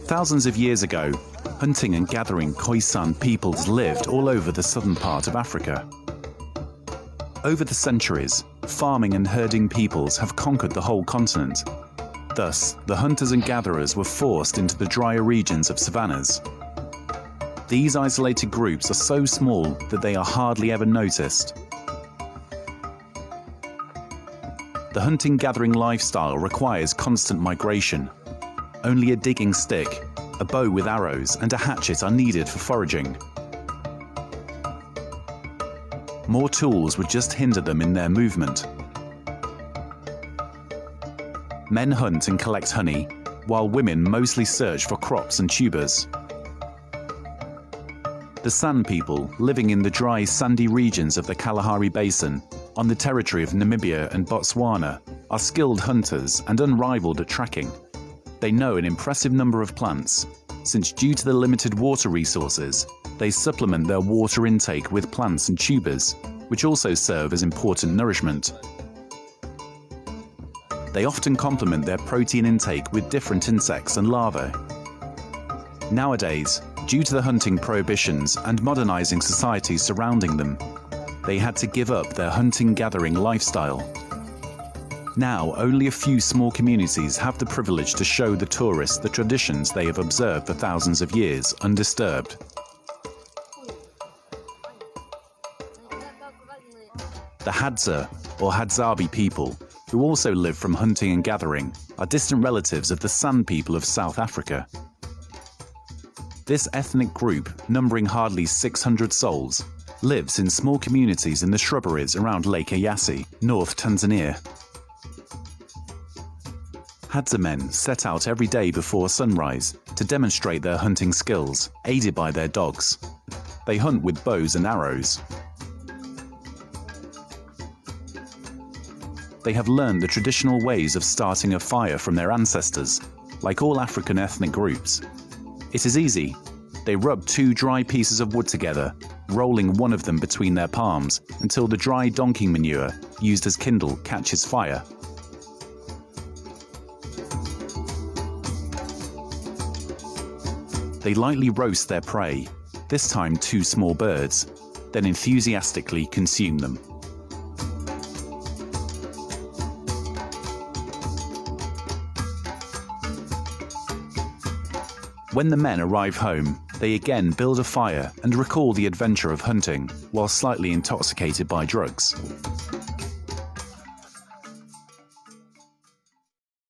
Thousands of years ago, hunting and gathering Khoisan peoples lived all over the southern part of Africa. Over the centuries, farming and herding peoples have conquered the whole continent. Thus, the hunters and gatherers were forced into the drier regions of savannas. These isolated groups are so small that they are hardly ever noticed. The hunting-gathering lifestyle requires constant migration. Only a digging stick, a bow with arrows, and a hatchet are needed for foraging. More tools would just hinder them in their movement. Men hunt and collect honey, while women mostly search for crops and tubers. The San people, living in the dry, sandy regions of the Kalahari Basin, on the territory of Namibia and Botswana, are skilled hunters and unrivaled at tracking. They know an impressive number of plants, since due to the limited water resources, they supplement their water intake with plants and tubers, which also serve as important nourishment. They often complement their protein intake with different insects and larvae. Nowadays, due to the hunting prohibitions and modernizing societies surrounding them, they had to give up their hunting-gathering lifestyle. Now, only a few small communities have the privilege to show the tourists the traditions they have observed for thousands of years undisturbed. The Hadza, or Hadzabe people, who also live from hunting and gathering, are distant relatives of the San people of South Africa. This ethnic group, numbering hardly 600 souls, lives in small communities in the shrubberies around Lake Eyasi, North Tanzania. Hadza men set out every day before sunrise to demonstrate their hunting skills, aided by their dogs. They hunt with bows and arrows. They have learned the traditional ways of starting a fire from their ancestors, like all African ethnic groups. It is easy. They rub two dry pieces of wood together, rolling one of them between their palms until the dry donkey manure used as kindle catches fire. They lightly roast their prey, this time two small birds, then enthusiastically consume them. When the men arrive home, they again build a fire and recall the adventure of hunting, while slightly intoxicated by drugs.